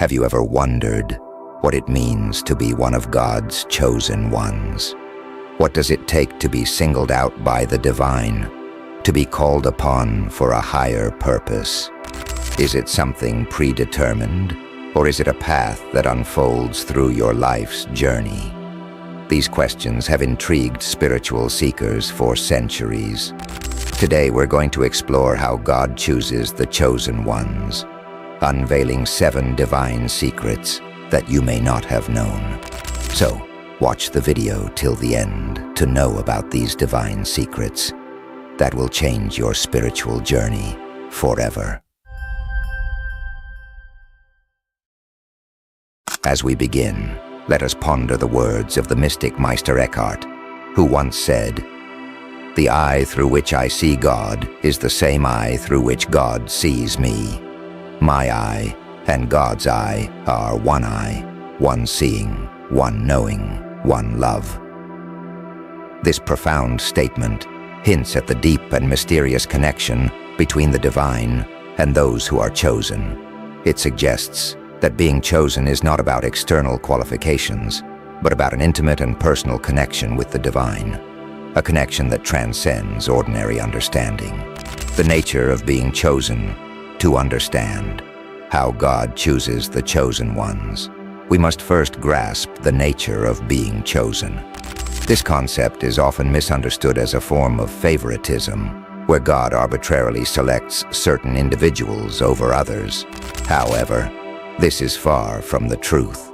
Have you ever wondered what it means to be one of God's chosen ones? What does it take to be singled out by the divine, to be called upon for a higher purpose? Is it something predetermined, or is it a path that unfolds through your life's journey? These questions have intrigued spiritual seekers for centuries. Today we're going to explore how God chooses the chosen ones, unveiling 7 divine secrets that you may not have known. So, watch the video till the end to know about these divine secrets that will change your spiritual journey forever. As we begin, let us ponder the words of the mystic Meister Eckhart, who once said, "The eye through which I see God is the same eye through which God sees me. My eye and God's eye are one eye, one seeing, one knowing, one love." This profound statement hints at the deep and mysterious connection between the divine and those who are chosen. It suggests that being chosen is not about external qualifications, but about an intimate and personal connection with the divine, a connection that transcends ordinary understanding. The nature of being chosen. To understand how God chooses the chosen ones, we must first grasp the nature of being chosen. This concept is often misunderstood as a form of favoritism, where God arbitrarily selects certain individuals over others. However, this is far from the truth.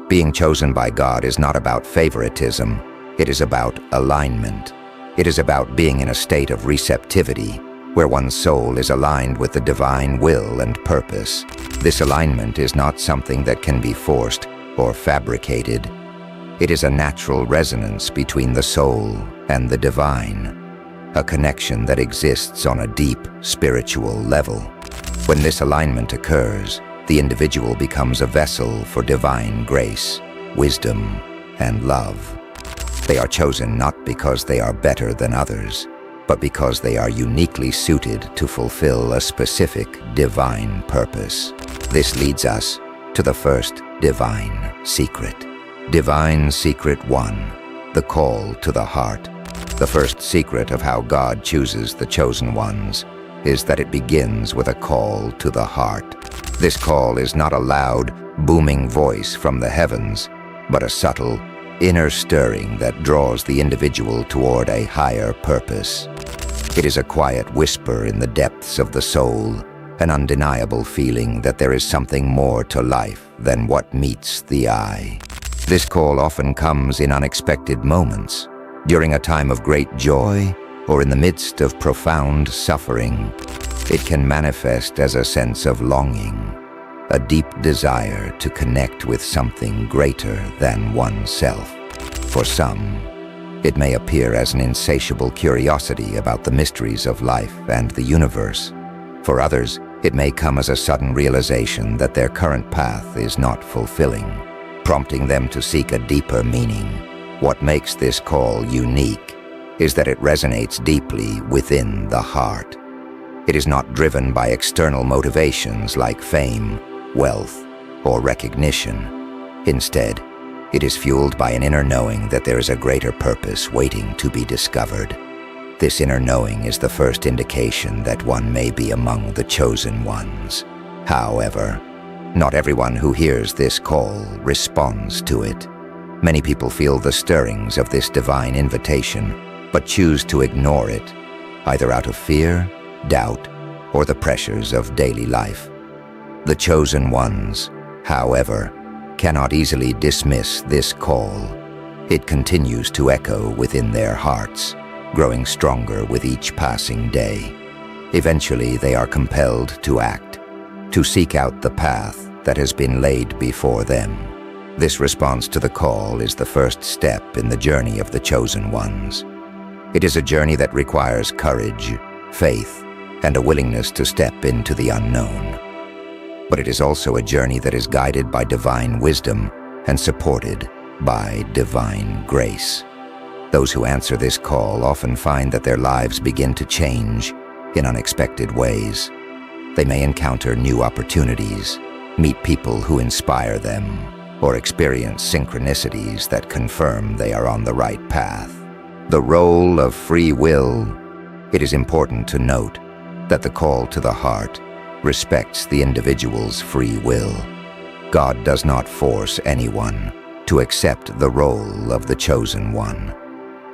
Being chosen by God is not about favoritism, it is about alignment. It is about being in a state of receptivity, where one's soul is aligned with the divine will and purpose. This alignment is not something that can be forced or fabricated. It is a natural resonance between the soul and the divine, a connection that exists on a deep spiritual level. When this alignment occurs, the individual becomes a vessel for divine grace, wisdom, and love. They are chosen not because they are better than others, but because they are uniquely suited to fulfill a specific divine purpose. This leads us to the first divine secret. Divine Secret 1, the call to the heart. The first secret of how God chooses the chosen ones is that it begins with a call to the heart. This call is not a loud, booming voice from the heavens, but a subtle, inner stirring that draws the individual toward a higher purpose. It is a quiet whisper in the depths of the soul, an undeniable feeling that there is something more to life than what meets the eye. This call often comes in unexpected moments, during a time of great joy or in the midst of profound suffering. It can manifest as a sense of longing, a deep desire to connect with something greater than oneself. For some, it may appear as an insatiable curiosity about the mysteries of life and the universe. For others, it may come as a sudden realization that their current path is not fulfilling, prompting them to seek a deeper meaning. What makes this call unique is that it resonates deeply within the heart. It is not driven by external motivations like fame, wealth, or recognition. Instead, it is fueled by an inner knowing that there is a greater purpose waiting to be discovered. This inner knowing is the first indication that one may be among the chosen ones. However, not everyone who hears this call responds to it. Many people feel the stirrings of this divine invitation, but choose to ignore it, either out of fear, doubt, or the pressures of daily life. The chosen ones, however, cannot easily dismiss this call. It continues to echo within their hearts, growing stronger with each passing day. Eventually, they are compelled to act, to seek out the path that has been laid before them. This response to the call is the first step in the journey of the chosen ones. It is a journey that requires courage, faith, and a willingness to step into the unknown. But it is also a journey that is guided by divine wisdom and supported by divine grace. Those who answer this call often find that their lives begin to change in unexpected ways. They may encounter new opportunities, meet people who inspire them, or experience synchronicities that confirm they are on the right path. The role of free will. It is important to note that the call to the heart respects the individual's free will. God does not force anyone to accept the role of the chosen one.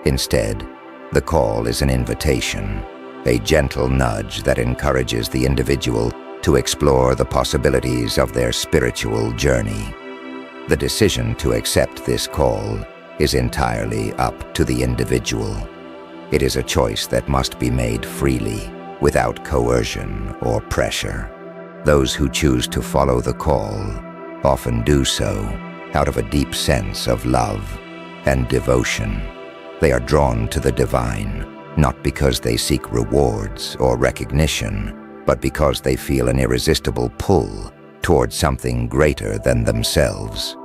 Instead, the call is an invitation, a gentle nudge that encourages the individual to explore the possibilities of their spiritual journey. The decision to accept this call is entirely up to the individual. It is a choice that must be made freely, without coercion or pressure. Those who choose to follow the call often do so out of a deep sense of love and devotion. They are drawn to the divine, not because they seek rewards or recognition, but because they feel an irresistible pull towards something greater than themselves.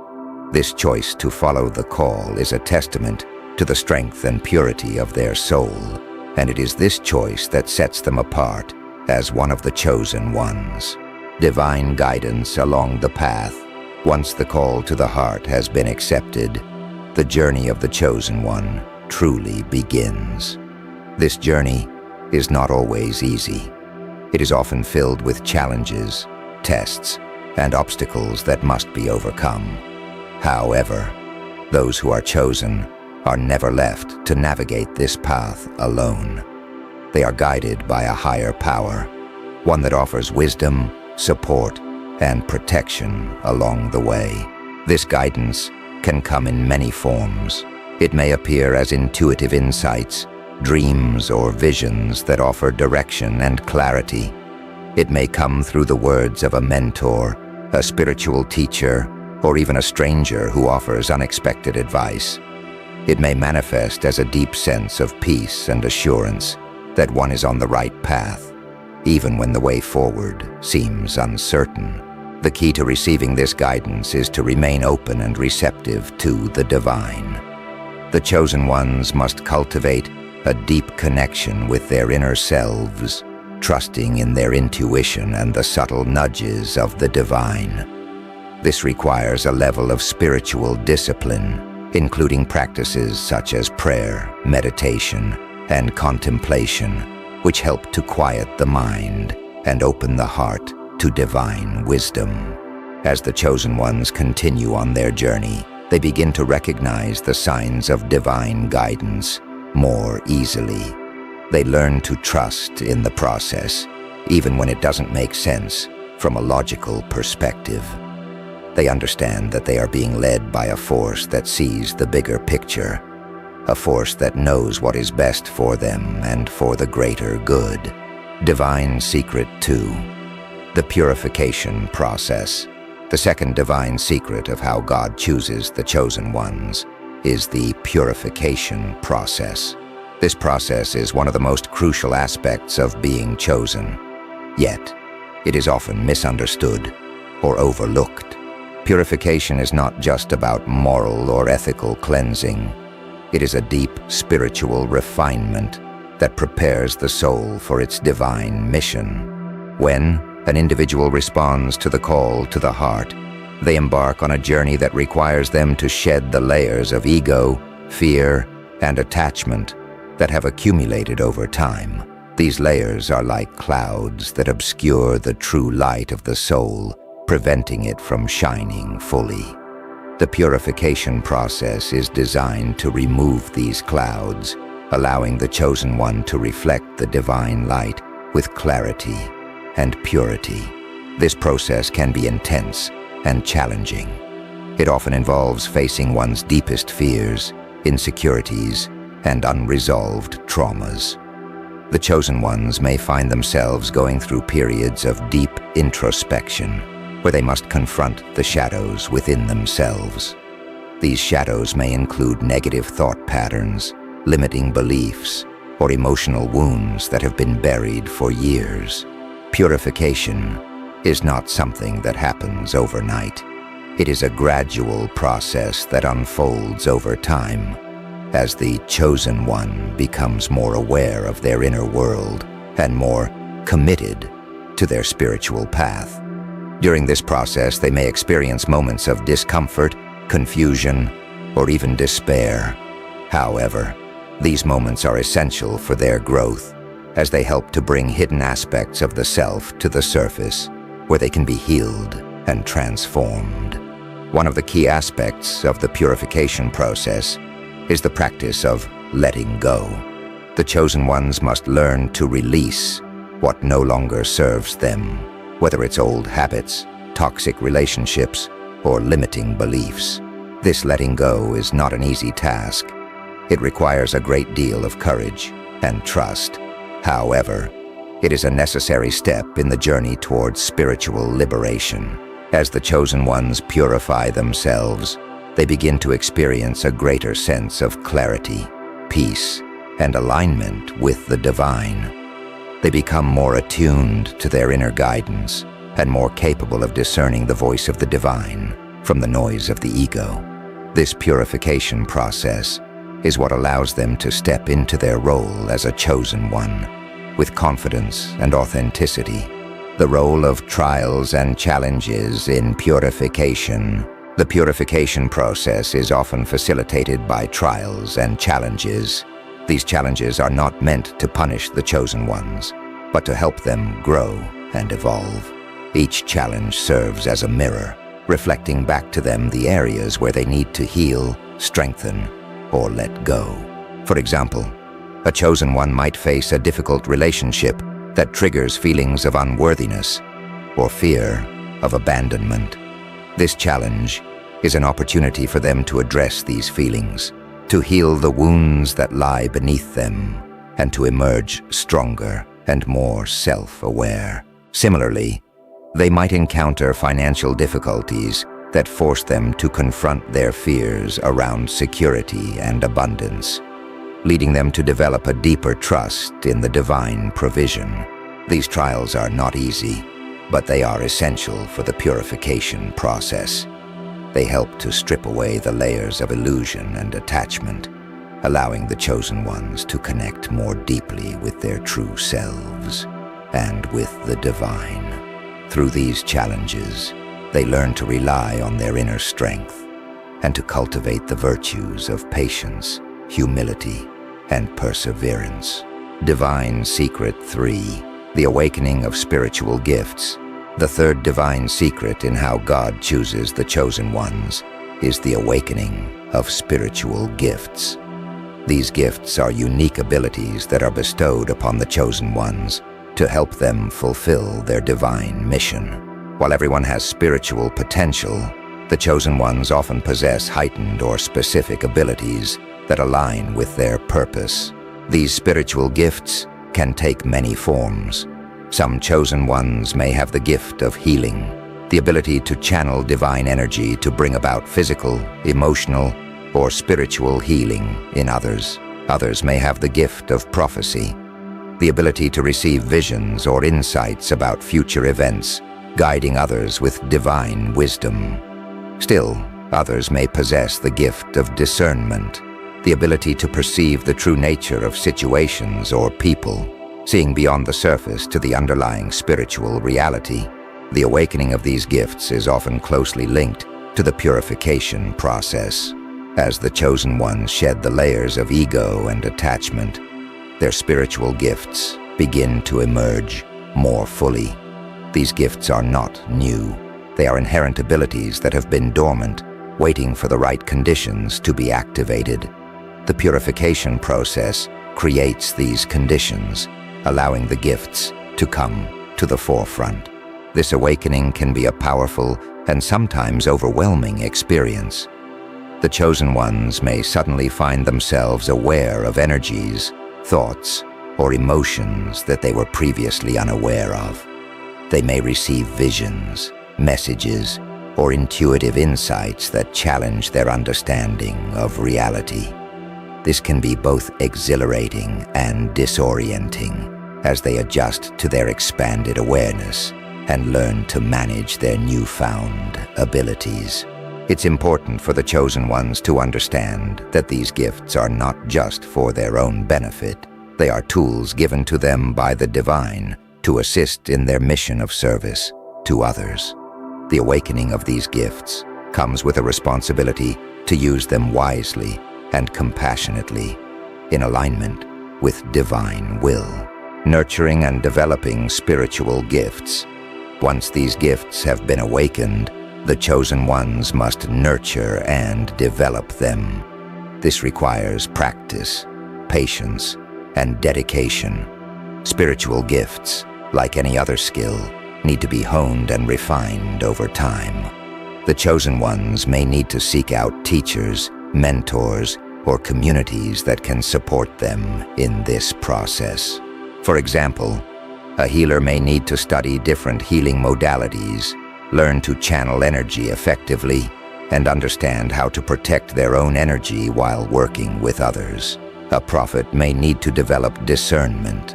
This choice to follow the call is a testament to the strength and purity of their soul, and it is this choice that sets them apart as one of the chosen ones. Divine guidance along the path. Once the call to the heart has been accepted, the journey of the chosen one truly begins. This journey is not always easy. It is often filled with challenges, tests, and obstacles that must be overcome. However, those who are chosen are never left to navigate this path alone. They are guided by a higher power, one that offers wisdom, support, and protection along the way. This guidance can come in many forms. It may appear as intuitive insights, dreams, or visions that offer direction and clarity. It may come through the words of a mentor, a spiritual teacher, or even a stranger who offers unexpected advice. It may manifest as a deep sense of peace and assurance that one is on the right path, even when the way forward seems uncertain. The key to receiving this guidance is to remain open and receptive to the divine. The chosen ones must cultivate a deep connection with their inner selves, trusting in their intuition and the subtle nudges of the divine. This requires a level of spiritual discipline, including practices such as prayer, meditation, and contemplation, which help to quiet the mind and open the heart to divine wisdom. As the chosen ones continue on their journey, they begin to recognize the signs of divine guidance more easily. They learn to trust in the process, even when it doesn't make sense from a logical perspective. They understand that they are being led by a force that sees the bigger picture, a force that knows what is best for them and for the greater good. Divine Secret 2. The Purification Process. The second divine secret of how God chooses the chosen ones is the purification process. This process is one of the most crucial aspects of being chosen, yet it is often misunderstood or overlooked. Purification is not just about moral or ethical cleansing. It is a deep spiritual refinement that prepares the soul for its divine mission. When an individual responds to the call to the heart, they embark on a journey that requires them to shed the layers of ego, fear, and attachment that have accumulated over time. These layers are like clouds that obscure the true light of the soul, preventing it from shining fully. The purification process is designed to remove these clouds, allowing the chosen one to reflect the divine light with clarity and purity. This process can be intense and challenging. It often involves facing one's deepest fears, insecurities, and unresolved traumas. The chosen ones may find themselves going through periods of deep introspection, where they must confront the shadows within themselves. These shadows may include negative thought patterns, limiting beliefs, or emotional wounds that have been buried for years. Purification is not something that happens overnight. It is a gradual process that unfolds over time as the chosen one becomes more aware of their inner world and more committed to their spiritual path. During this process, they may experience moments of discomfort, confusion, or even despair. However, these moments are essential for their growth, as they help to bring hidden aspects of the self to the surface, where they can be healed and transformed. One of the key aspects of the purification process is the practice of letting go. The chosen ones must learn to release what no longer serves them, whether it's old habits, toxic relationships, or limiting beliefs. This letting go is not an easy task. It requires a great deal of courage and trust. However, it is a necessary step in the journey towards spiritual liberation. As the chosen ones purify themselves, they begin to experience a greater sense of clarity, peace, and alignment with the divine. They become more attuned to their inner guidance and more capable of discerning the voice of the divine from the noise of the ego. This purification process is what allows them to step into their role as a chosen one with confidence and authenticity. The role of trials and challenges in purification. The purification process is often facilitated by trials and challenges. These challenges are not meant to punish the chosen ones, but to help them grow and evolve. Each challenge serves as a mirror, reflecting back to them the areas where they need to heal, strengthen, or let go. For example, a chosen one might face a difficult relationship that triggers feelings of unworthiness or fear of abandonment. This challenge is an opportunity for them to address these feelings, to heal the wounds that lie beneath them, and to emerge stronger and more self-aware. Similarly, they might encounter financial difficulties that force them to confront their fears around security and abundance, leading them to develop a deeper trust in the divine provision. These trials are not easy, but they are essential for the purification process. They help to strip away the layers of illusion and attachment, allowing the chosen ones to connect more deeply with their true selves and with the divine. Through these challenges, they learn to rely on their inner strength and to cultivate the virtues of patience, humility, and perseverance. Divine Secret 3: The Awakening of Spiritual Gifts. The third divine secret in how God chooses the chosen ones is the awakening of spiritual gifts. These gifts are unique abilities that are bestowed upon the chosen ones to help them fulfill their divine mission. While everyone has spiritual potential, the chosen ones often possess heightened or specific abilities that align with their purpose. These spiritual gifts can take many forms. Some chosen ones may have the gift of healing, the ability to channel divine energy to bring about physical, emotional, or spiritual healing in others. Others may have the gift of prophecy, the ability to receive visions or insights about future events, guiding others with divine wisdom. Still, others may possess the gift of discernment, the ability to perceive the true nature of situations or people, seeing beyond the surface to the underlying spiritual reality. The awakening of these gifts is often closely linked to the purification process. As the chosen ones shed the layers of ego and attachment, their spiritual gifts begin to emerge more fully. These gifts are not new. They are inherent abilities that have been dormant, waiting for the right conditions to be activated. The purification process creates these conditions, allowing the gifts to come to the forefront. This awakening can be a powerful and sometimes overwhelming experience. The chosen ones may suddenly find themselves aware of energies, thoughts, or emotions that they were previously unaware of. They may receive visions, messages, or intuitive insights that challenge their understanding of reality. This can be both exhilarating and disorienting as they adjust to their expanded awareness and learn to manage their newfound abilities. It's important for the chosen ones to understand that these gifts are not just for their own benefit. They are tools given to them by the divine to assist in their mission of service to others. The awakening of these gifts comes with a responsibility to use them wisely and compassionately, in alignment with divine will. Nurturing and developing spiritual gifts. Once these gifts have been awakened, the chosen ones must nurture and develop them. This requires practice, patience, and dedication. Spiritual gifts, like any other skill, need to be honed and refined over time. The chosen ones may need to seek out teachers, mentors, or communities that can support them in this process. For example, a healer may need to study different healing modalities, learn to channel energy effectively, and understand how to protect their own energy while working with others. A prophet may need to develop discernment,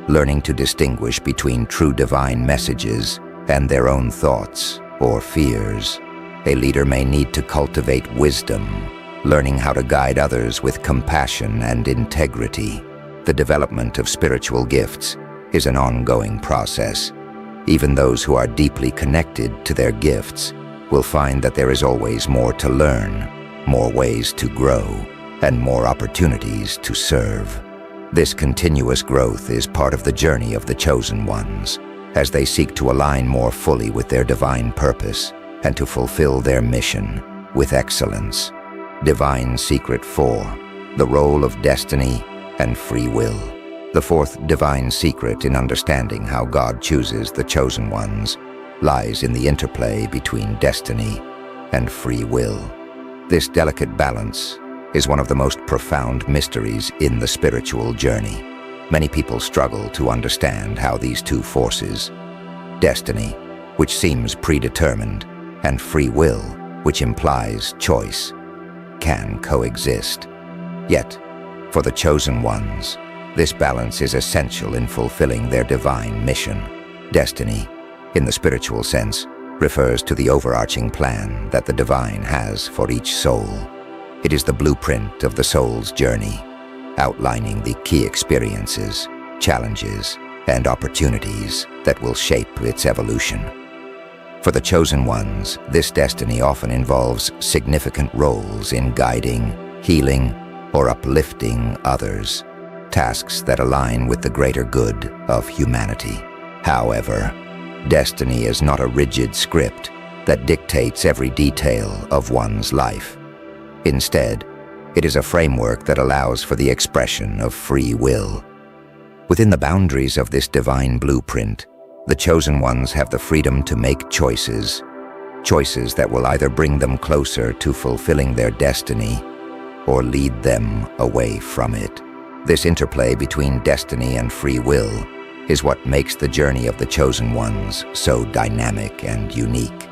learning to distinguish between true divine messages and their own thoughts or fears. A leader may need to cultivate wisdom, learning how to guide others with compassion and integrity. The development of spiritual gifts is an ongoing process. Even those who are deeply connected to their gifts will find that there is always more to learn, more ways to grow, and more opportunities to serve. This continuous growth is part of the journey of the chosen ones, as they seek to align more fully with their divine purpose and to fulfill their mission with excellence. Divine Secret 4, the role of destiny and free will. The fourth divine secret in understanding how God chooses the chosen ones lies in the interplay between destiny and free will. This delicate balance is one of the most profound mysteries in the spiritual journey. Many people struggle to understand how these two forces, destiny, which seems predetermined, and free will, which implies choice, can coexist. Yet, for the chosen ones, this balance is essential in fulfilling their divine mission. Destiny, in the spiritual sense, refers to the overarching plan that the divine has for each soul. It is the blueprint of the soul's journey, outlining the key experiences, challenges, and opportunities that will shape its evolution. For the chosen ones, this destiny often involves significant roles in guiding, healing, or uplifting others, tasks that align with the greater good of humanity. However, destiny is not a rigid script that dictates every detail of one's life. Instead, it is a framework that allows for the expression of free will. Within the boundaries of this divine blueprint, the chosen ones have the freedom to make choices that will either bring them closer to fulfilling their destiny or lead them away from it. This interplay between destiny and free will is what makes the journey of the chosen ones so dynamic and unique.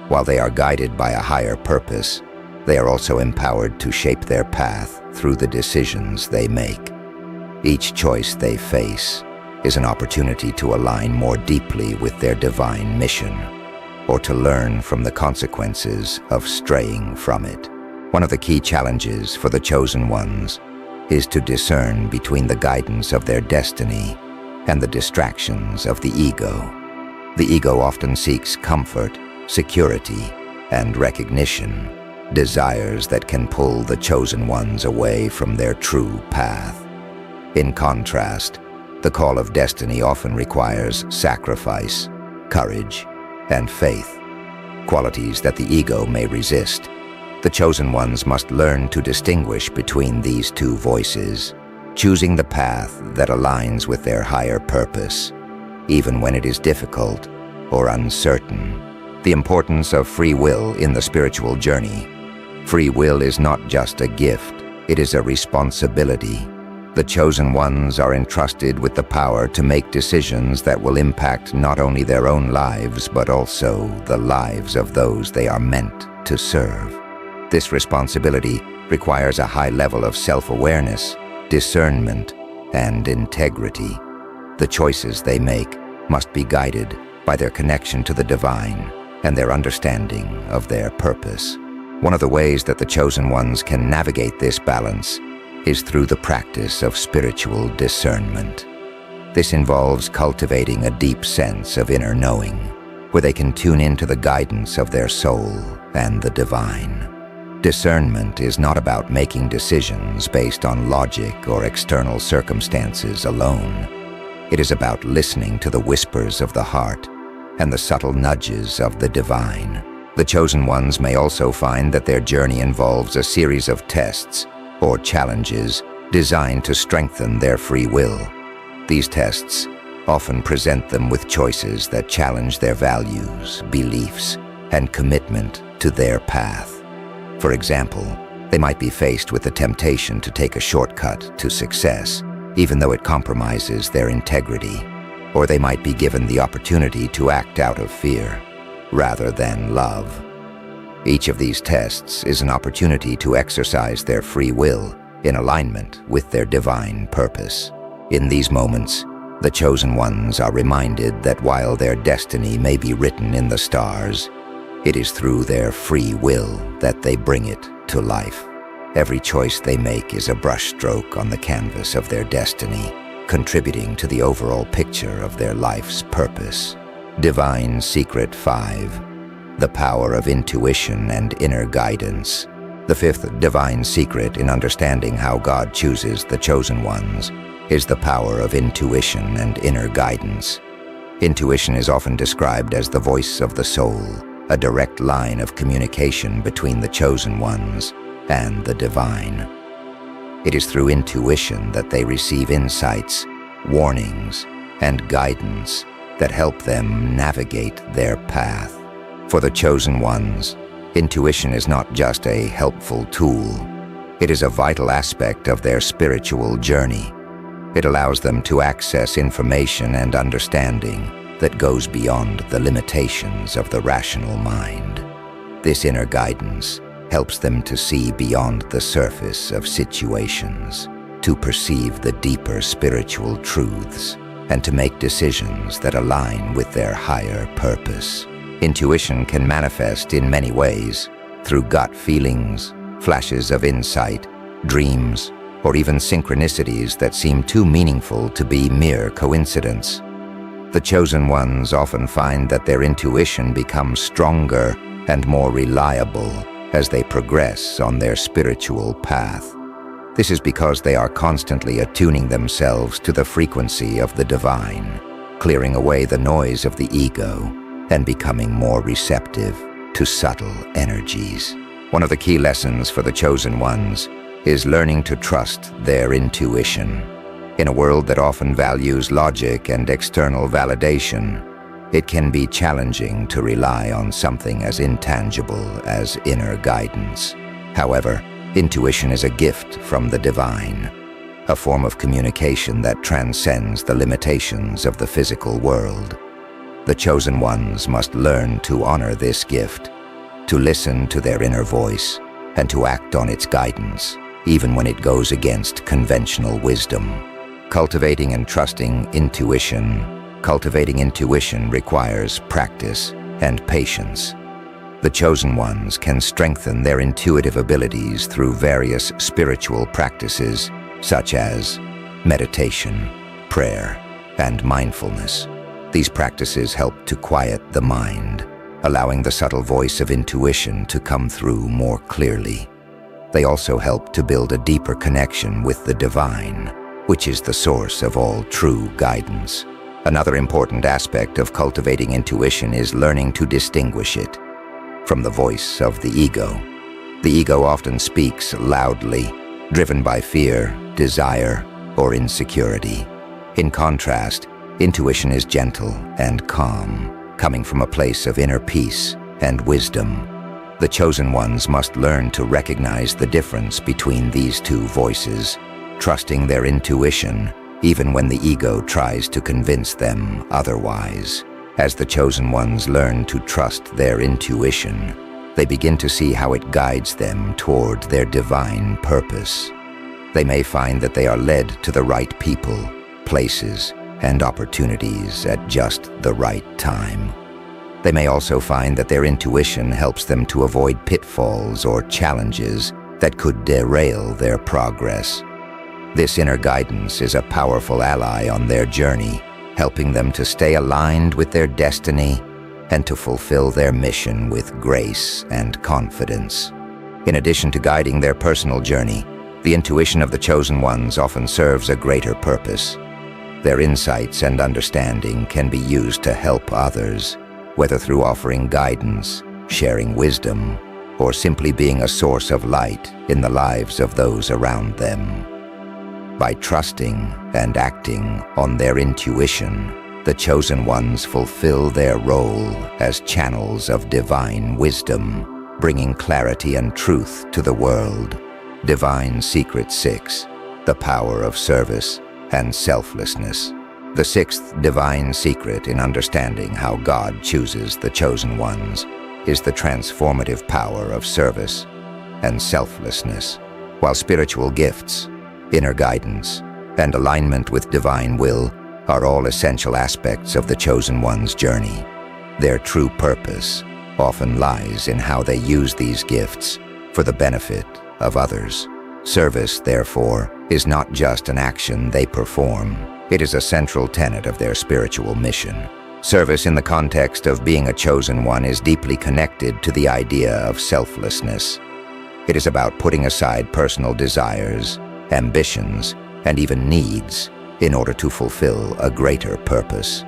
While they are guided by a higher purpose, they are also empowered to shape their path through the decisions they make. Each choice they face is an opportunity to align more deeply with their divine mission, or to learn from the consequences of straying from it. One of the key challenges for the chosen ones is to discern between the guidance of their destiny and the distractions of the ego. The ego often seeks comfort, security, and recognition, desires that can pull the chosen ones away from their true path. In contrast, the call of destiny often requires sacrifice, courage, and faith, qualities that the ego may resist. The chosen ones must learn to distinguish between these two voices, choosing the path that aligns with their higher purpose, even when it is difficult or uncertain. The importance of free will in the spiritual journey. Free will is not just a gift, it is a responsibility. The chosen ones are entrusted with the power to make decisions that will impact not only their own lives, but also the lives of those they are meant to serve. This responsibility requires a high level of self-awareness, discernment, and integrity. The choices they make must be guided by their connection to the divine and their understanding of their purpose. One of the ways that the chosen ones can navigate this balance is through the practice of spiritual discernment. This involves cultivating a deep sense of inner knowing, where they can tune into the guidance of their soul and the divine. Discernment is not about making decisions based on logic or external circumstances alone. It is about listening to the whispers of the heart and the subtle nudges of the divine. The chosen ones may also find that their journey involves a series of tests or challenges designed to strengthen their free will. These tests often present them with choices that challenge their values, beliefs, and commitment to their path. For example, they might be faced with the temptation to take a shortcut to success, even though it compromises their integrity, or they might be given the opportunity to act out of fear rather than love. Each of these tests is an opportunity to exercise their free will in alignment with their divine purpose. In these moments, the chosen ones are reminded that while their destiny may be written in the stars, it is through their free will that they bring it to life. Every choice they make is a brushstroke on the canvas of their destiny, contributing to the overall picture of their life's purpose. Divine Secret 5. The power of intuition and inner guidance. The fifth divine secret in understanding how God chooses the chosen ones is the power of intuition and inner guidance. Intuition is often described as the voice of the soul, a direct line of communication between the chosen ones and the divine. It is through intuition that they receive insights, warnings, and guidance that help them navigate their path. For the chosen ones, intuition is not just a helpful tool. It is a vital aspect of their spiritual journey. It allows them to access information and understanding that goes beyond the limitations of the rational mind. This inner guidance helps them to see beyond the surface of situations, to perceive the deeper spiritual truths, and to make decisions that align with their higher purpose. Intuition can manifest in many ways, through gut feelings, flashes of insight, dreams, or even synchronicities that seem too meaningful to be mere coincidence. The chosen ones often find that their intuition becomes stronger and more reliable as they progress on their spiritual path. This is because they are constantly attuning themselves to the frequency of the divine, clearing away the noise of the ego, and becoming more receptive to subtle energies. One of the key lessons for the chosen ones is learning to trust their intuition. In a world that often values logic and external validation, it can be challenging to rely on something as intangible as inner guidance. However, intuition is a gift from the divine, a form of communication that transcends the limitations of the physical world. The chosen ones must learn to honor this gift, to listen to their inner voice, and to act on its guidance, even when it goes against conventional wisdom. Cultivating and trusting intuition. Cultivating intuition requires practice and patience. The chosen ones can strengthen their intuitive abilities through various spiritual practices, such as meditation, prayer, and mindfulness. These practices help to quiet the mind, allowing the subtle voice of intuition to come through more clearly. They also help to build a deeper connection with the divine, which is the source of all true guidance. Another important aspect of cultivating intuition is learning to distinguish it from the voice of the ego. The ego often speaks loudly, driven by fear, desire, or insecurity. In contrast, intuition is gentle and calm, coming from a place of inner peace and wisdom. The chosen ones must learn to recognize the difference between these two voices, trusting their intuition even when the ego tries to convince them otherwise. As the chosen ones learn to trust their intuition, they begin to see how it guides them toward their divine purpose. They may find that they are led to the right people, places, and opportunities at just the right time. They may also find that their intuition helps them to avoid pitfalls or challenges that could derail their progress. This inner guidance is a powerful ally on their journey, helping them to stay aligned with their destiny and to fulfill their mission with grace and confidence. In addition to guiding their personal journey, the intuition of the chosen ones often serves a greater purpose. Their insights and understanding can be used to help others, whether through offering guidance, sharing wisdom, or simply being a source of light in the lives of those around them. By trusting and acting on their intuition, the chosen ones fulfill their role as channels of divine wisdom, bringing clarity and truth to the world. Divine Secret 6, the power of service and selflessness. The sixth divine secret in understanding how God chooses the chosen ones is the transformative power of service and selflessness. While spiritual gifts, inner guidance, and alignment with divine will are all essential aspects of the chosen one's journey, their true purpose often lies in how they use these gifts for the benefit of others. Service, therefore, is not just an action they perform. It is a central tenet of their spiritual mission. Service in the context of being a chosen one is deeply connected to the idea of selflessness. It is about putting aside personal desires, ambitions, and even needs in order to fulfill a greater purpose.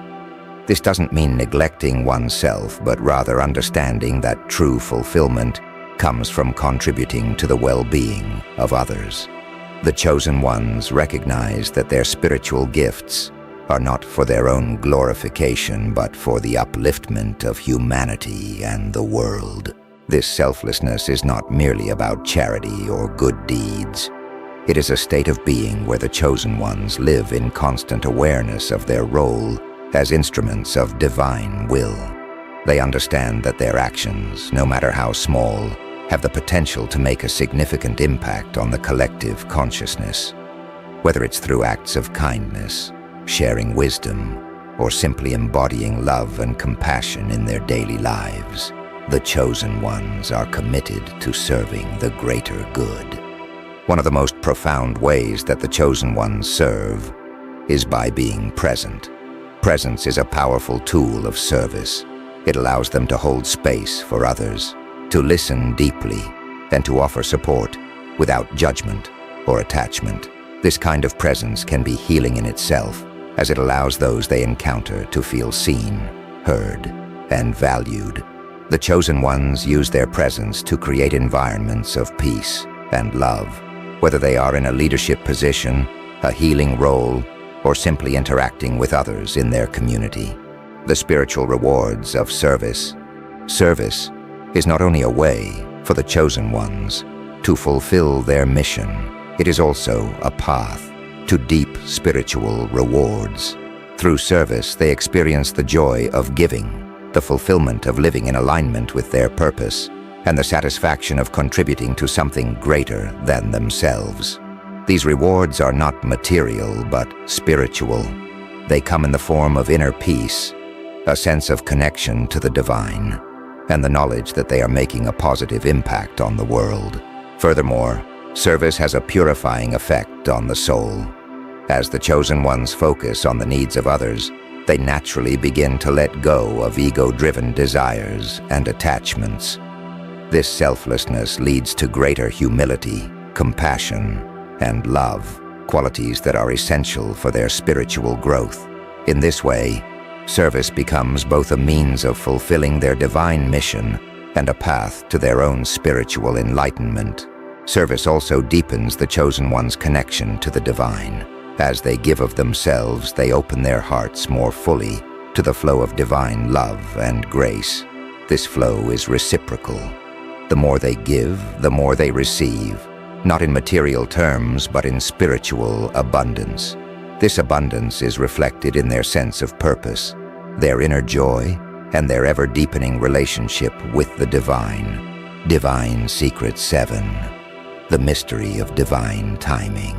This doesn't mean neglecting oneself, but rather understanding that true fulfillment comes from contributing to the well-being of others. The chosen ones recognize that their spiritual gifts are not for their own glorification, but for the upliftment of humanity and the world. This selflessness is not merely about charity or good deeds. It is a state of being where the chosen ones live in constant awareness of their role as instruments of divine will. They understand that their actions, no matter how small, have the potential to make a significant impact on the collective consciousness. Whether it's through acts of kindness, sharing wisdom, or simply embodying love and compassion in their daily lives, the chosen ones are committed to serving the greater good. One of the most profound ways that the chosen ones serve is by being present. Presence is a powerful tool of service. It allows them to hold space for others, to listen deeply, and to offer support without judgment or attachment. This kind of presence can be healing in itself, as it allows those they encounter to feel seen, heard, and valued. The chosen ones use their presence to create environments of peace and love, whether they are in a leadership position, a healing role, or simply interacting with others in their community. The spiritual rewards of service. Service is not only a way for the chosen ones to fulfill their mission, it is also a path to deep spiritual rewards. Through service, they experience the joy of giving, the fulfillment of living in alignment with their purpose, and the satisfaction of contributing to something greater than themselves. These rewards are not material, but spiritual. They come in the form of inner peace, a sense of connection to the divine, and the knowledge that they are making a positive impact on the world. Furthermore, service has a purifying effect on the soul. As the chosen ones focus on the needs of others, they naturally begin to let go of ego-driven desires and attachments. This selflessness leads to greater humility, compassion, and love, qualities that are essential for their spiritual growth. In this way, service becomes both a means of fulfilling their divine mission and a path to their own spiritual enlightenment. Service also deepens the chosen one's connection to the divine. As they give of themselves, they open their hearts more fully to the flow of divine love and grace. This flow is reciprocal. The more they give, the more they receive, not in material terms, but in spiritual abundance. This abundance is reflected in their sense of purpose, their inner joy, and their ever-deepening relationship with the divine. Divine Secret 7, the mystery of divine timing.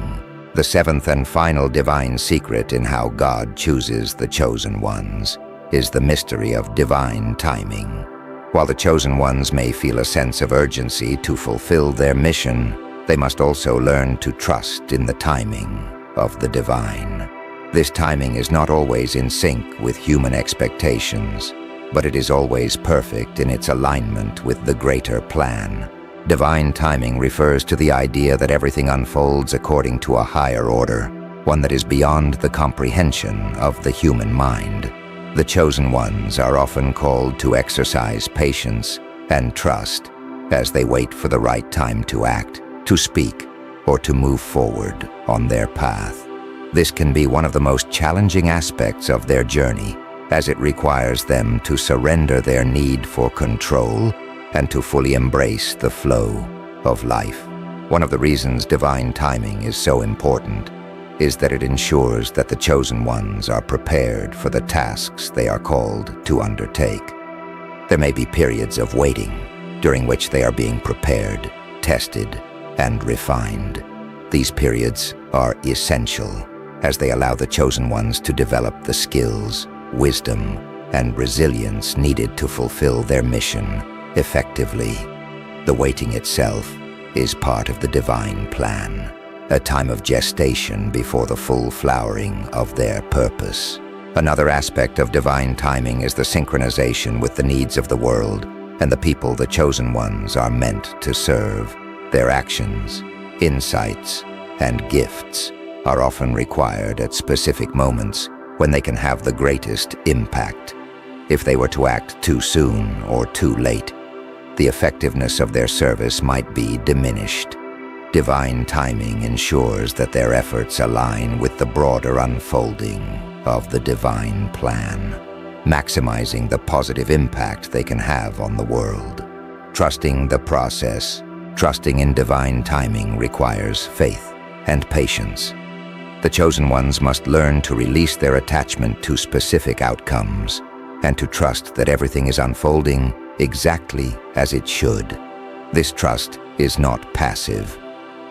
The seventh and final divine secret in how God chooses the chosen ones is the mystery of divine timing. While the chosen ones may feel a sense of urgency to fulfill their mission, they must also learn to trust in the timing of the divine. This timing is not always in sync with human expectations. but it is always perfect in its alignment with the greater plan. Divine timing refers to the idea that everything unfolds according to a higher order, one that is beyond the comprehension of the human mind. The chosen ones are often called to exercise patience and trust as they wait for the right time to act, to speak, or to move forward on their path. This can be one of the most challenging aspects of their journey, as it requires them to surrender their need for control and to fully embrace the flow of life. One of the reasons divine timing is so important is that it ensures that the chosen ones are prepared for the tasks they are called to undertake. There may be periods of waiting, during which they are being prepared, tested, and refined. These periods are essential, as they allow the chosen ones to develop the skills, wisdom, and resilience needed to fulfill their mission effectively. The waiting itself is part of the divine plan, a time of gestation before the full flowering of their purpose. Another aspect of divine timing is the synchronization with the needs of the world and the people the chosen ones are meant to serve. Their actions, insights, and gifts are often required at specific moments when they can have the greatest impact. If they were to act too soon or too late, the effectiveness of their service might be diminished. Divine timing ensures that their efforts align with the broader unfolding of the divine plan, maximizing the positive impact they can have on the world. Trusting the process, trusting in divine timing requires faith and patience. The chosen ones must learn to release their attachment to specific outcomes and to trust that everything is unfolding exactly as it should. This trust is not passive.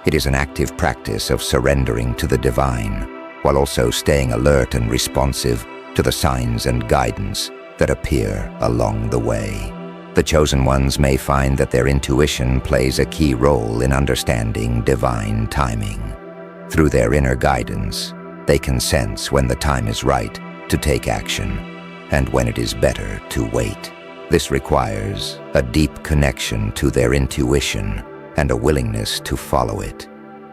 It is an active practice of surrendering to the divine, while also staying alert and responsive to the signs and guidance that appear along the way. The chosen ones may find that their intuition plays a key role in understanding divine timing. Through their inner guidance, they can sense when the time is right to take action and when it is better to wait. This requires a deep connection to their intuition and a willingness to follow it,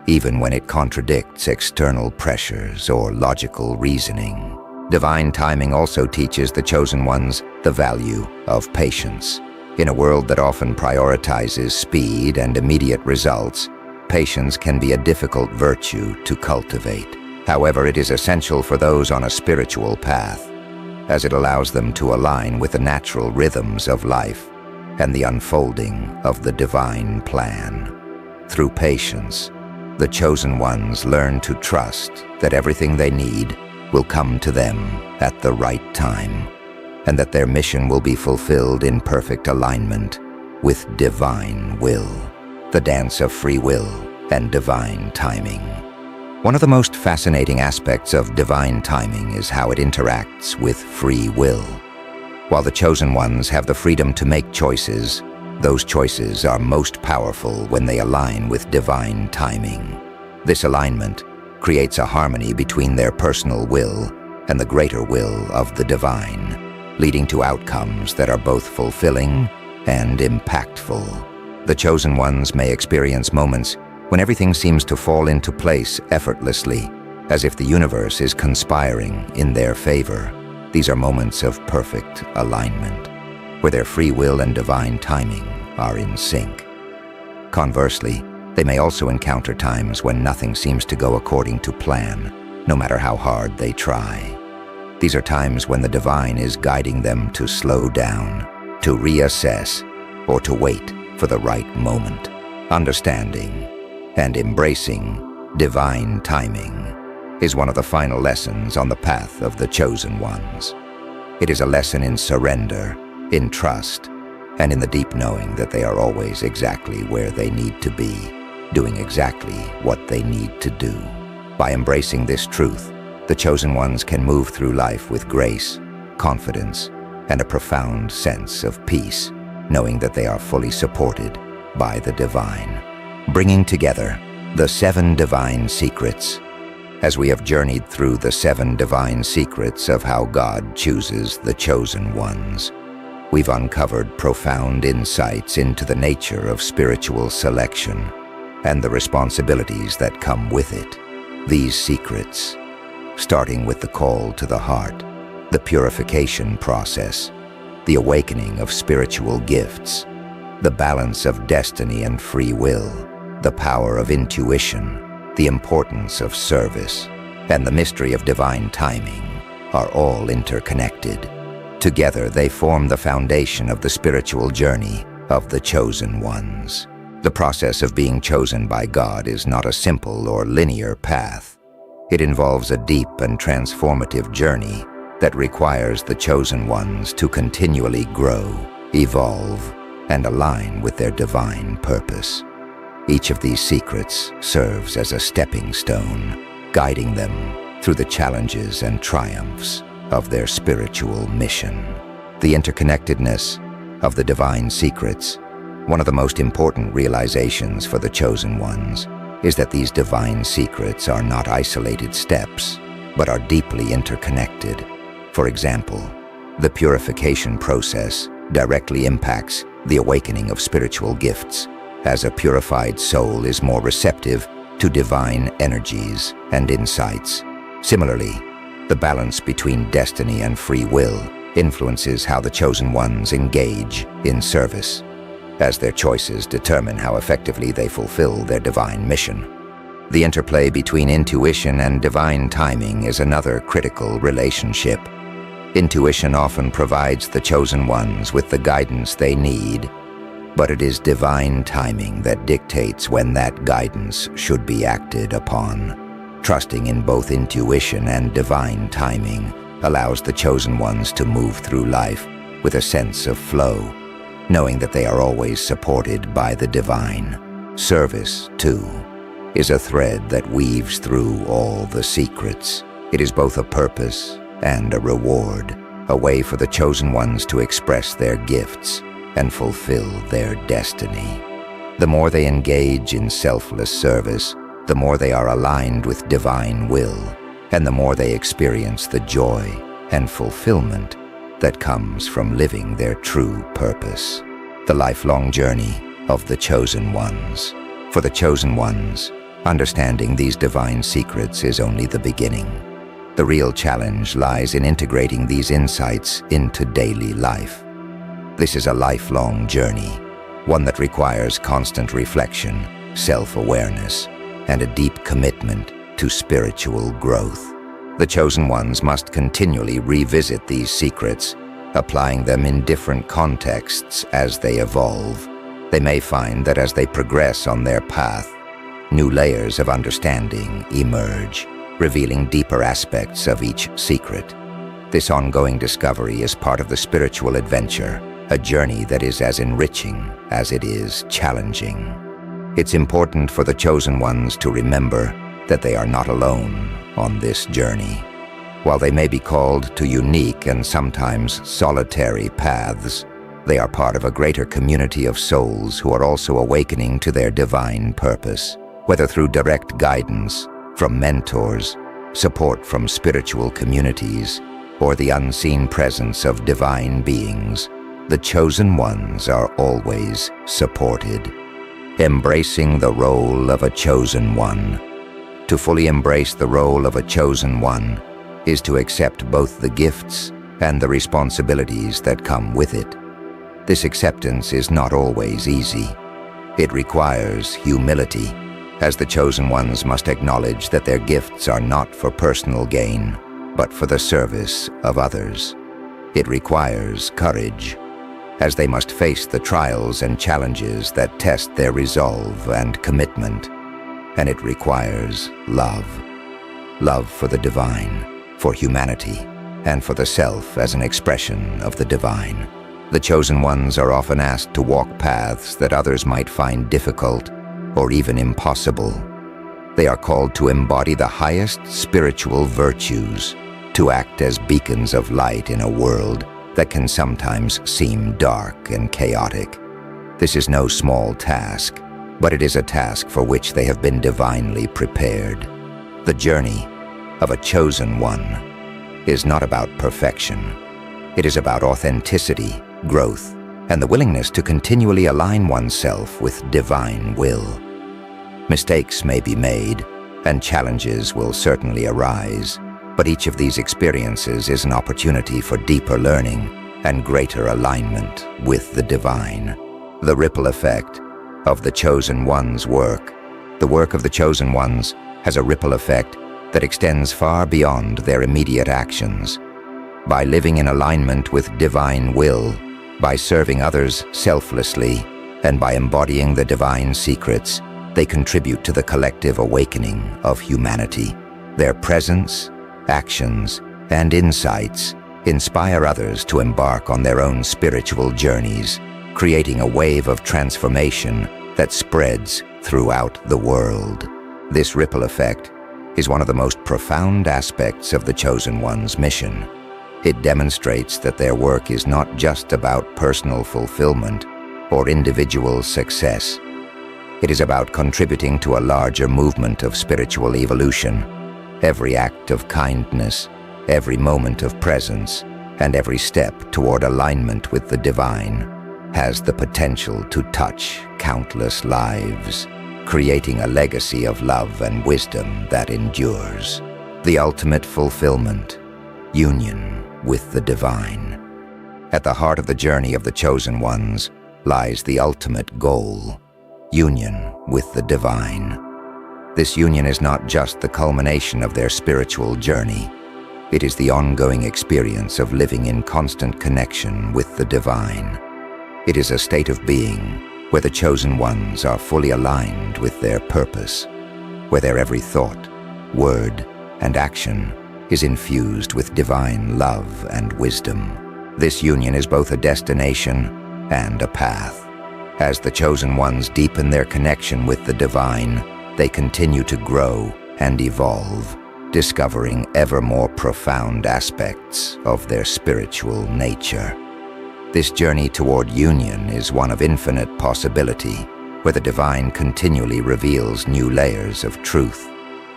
even when it contradicts external pressures or logical reasoning. Divine timing also teaches the chosen ones the value of patience. In a world that often prioritizes speed and immediate results, patience can be a difficult virtue to cultivate. However, it is essential for those on a spiritual path, as it allows them to align with the natural rhythms of life and the unfolding of the divine plan. Through patience, the chosen ones learn to trust that everything they need will come to them at the right time, and that their mission will be fulfilled in perfect alignment with divine will. The dance of free will and divine timing. One of the most fascinating aspects of divine timing is how it interacts with free will. While the chosen ones have the freedom to make choices, those choices are most powerful when they align with divine timing. This alignment creates a harmony between their personal will and the greater will of the divine, leading to outcomes that are both fulfilling and impactful. The chosen ones may experience moments when everything seems to fall into place effortlessly, as if the universe is conspiring in their favor. These are moments of perfect alignment, where their free will and divine timing are in sync. Conversely, they may also encounter times when nothing seems to go according to plan, no matter how hard they try. These are times when the divine is guiding them to slow down, to reassess, or to wait for the right moment. Understanding and embracing divine timing is one of the final lessons on the path of the chosen ones. It is a lesson in surrender, in trust, and in the deep knowing that they are always exactly where they need to be, doing exactly what they need to do. By embracing this truth, the chosen ones can move through life with grace, confidence, and a profound sense of peace, knowing that they are fully supported by the divine. Bringing together the 7 divine secrets. As we have journeyed through the 7 divine secrets of how God chooses the chosen ones, we've uncovered profound insights into the nature of spiritual selection and the responsibilities that come with it. These secrets, starting with the call to the heart, the purification process, the awakening of spiritual gifts, the balance of destiny and free will, the power of intuition, the importance of service, and the mystery of divine timing, are all interconnected. Together, they form the foundation of the spiritual journey of the chosen ones. The process of being chosen by God is not a simple or linear path. It involves a deep and transformative journey that requires the chosen ones to continually grow, evolve, and align with their divine purpose. Each of these secrets serves as a stepping stone, guiding them through the challenges and triumphs of their spiritual mission. The interconnectedness of the divine secrets, one of the most important realizations for the chosen ones, is that these divine secrets are not isolated steps, but are deeply interconnected. For example, the purification process directly impacts the awakening of spiritual gifts, as a purified soul is more receptive to divine energies and insights. Similarly, the balance between destiny and free will influences how the chosen ones engage in service, as their choices determine how effectively they fulfill their divine mission. The interplay between intuition and divine timing is another critical relationship. Intuition often provides the chosen ones with the guidance they need, but it is divine timing that dictates when that guidance should be acted upon. Trusting in both intuition and divine timing allows the chosen ones to move through life with a sense of flow, knowing that they are always supported by the divine. Service, too, is a thread that weaves through all the secrets. It is both a purpose and a reward, a way for the chosen ones to express their gifts and fulfill their destiny. The more they engage in selfless service, the more they are aligned with divine will, and the more they experience the joy and fulfillment that comes from living their true purpose. The lifelong journey of the chosen ones. For the chosen ones, understanding these divine secrets is only the beginning. The real challenge lies in integrating these insights into daily life. This is a lifelong journey, one that requires constant reflection, self-awareness, and a deep commitment to spiritual growth. The chosen ones must continually revisit these secrets, applying them in different contexts as they evolve. They may find that as they progress on their path, new layers of understanding emerge, revealing deeper aspects of each secret. This ongoing discovery is part of the spiritual adventure, a journey that is as enriching as it is challenging. It's important for the chosen ones to remember that they are not alone on this journey. While they may be called to unique and sometimes solitary paths, they are part of a greater community of souls who are also awakening to their divine purpose. Whether through direct guidance from mentors, support from spiritual communities, or the unseen presence of divine beings, the chosen ones are always supported. Embracing the role of a chosen one. To fully embrace the role of a chosen one is to accept both the gifts and the responsibilities that come with it. This acceptance is not always easy. It requires humility, as the chosen ones must acknowledge that their gifts are not for personal gain, but for the service of others. It requires courage, as they must face the trials and challenges that test their resolve and commitment. And it requires love. Love for the divine, for humanity, and for the self as an expression of the divine. The chosen ones are often asked to walk paths that others might find difficult or even impossible. They are called to embody the highest spiritual virtues, to act as beacons of light in a world that can sometimes seem dark and chaotic. This is no small task, but it is a task for which they have been divinely prepared. The journey of a chosen one is not about perfection. It is about authenticity growth, and the willingness to continually align oneself with divine will. Mistakes may be made, and challenges will certainly arise, but each of these experiences is an opportunity for deeper learning and greater alignment with the divine. The ripple effect of the Chosen One's work. The work of the Chosen Ones has a ripple effect that extends far beyond their immediate actions. By living in alignment with divine will, by serving others selflessly, and by embodying the divine secrets, they contribute to the collective awakening of humanity. Their presence, actions, and insights inspire others to embark on their own spiritual journeys, creating a wave of transformation that spreads throughout the world. This ripple effect is one of the most profound aspects of the Chosen One's mission. It demonstrates that their work is not just about personal fulfillment or individual success. It is about contributing to a larger movement of spiritual evolution. Every act of kindness, every moment of presence, and every step toward alignment with the divine has the potential to touch countless lives, creating a legacy of love and wisdom that endures. The ultimate fulfillment, union with the divine. At the heart of the journey of the Chosen Ones lies the ultimate goal, union with the divine. This union is not just the culmination of their spiritual journey. It is the ongoing experience of living in constant connection with the divine. It is a state of being where the Chosen Ones are fully aligned with their purpose, where their every thought, word, and action is infused with divine love and wisdom. This union is both a destination and a path. As the Chosen Ones deepen their connection with the divine, they continue to grow and evolve, discovering ever more profound aspects of their spiritual nature. This journey toward union is one of infinite possibility, where the divine continually reveals new layers of truth,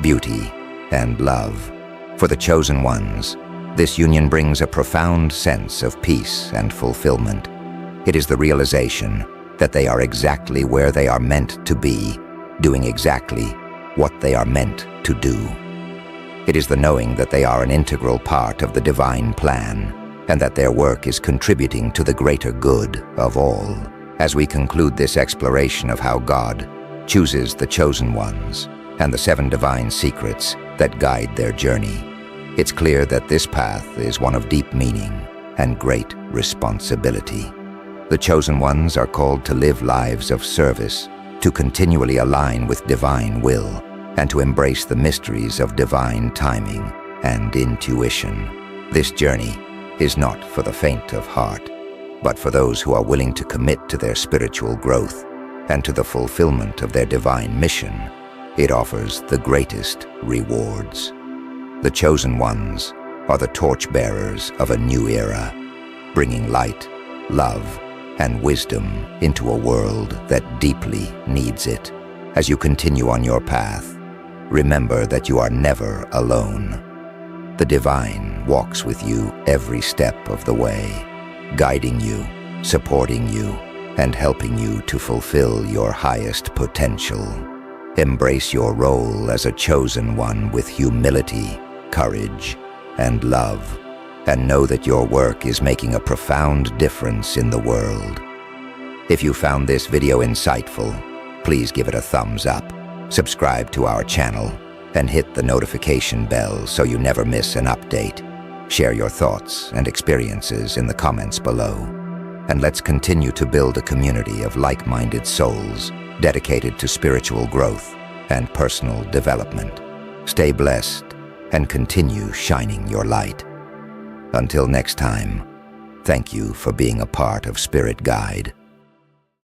beauty, and love. For the Chosen Ones, this union brings a profound sense of peace and fulfillment. It is the realization that they are exactly where they are meant to be, doing exactly what they are meant to do. It is the knowing that they are an integral part of the divine plan, and that their work is contributing to the greater good of all. As we conclude this exploration of how God chooses the Chosen Ones and the 7 divine secrets that guide their journey, it's clear that this path is one of deep meaning and great responsibility. The Chosen Ones are called to live lives of service, to continually align with divine will, and to embrace the mysteries of divine timing and intuition. This journey is not for the faint of heart, but for those who are willing to commit to their spiritual growth and to the fulfillment of their divine mission. It offers the greatest rewards. The Chosen Ones are the torchbearers of a new era, bringing light, love, and wisdom into a world that deeply needs it. As you continue on your path, remember that you are never alone. The divine walks with you every step of the way, guiding you, supporting you, and helping you to fulfill your highest potential. Embrace your role as a Chosen One with humility, courage, and love, and know that your work is making a profound difference in the world. If you found this video insightful, please give it a thumbs up, subscribe to our channel, and hit the notification bell so you never miss an update. Share your thoughts and experiences in the comments below. And let's continue to build a community of like-minded souls dedicated to spiritual growth and personal development. Stay blessed and continue shining your light. Until next time, thank you for being a part of Spirit Guide.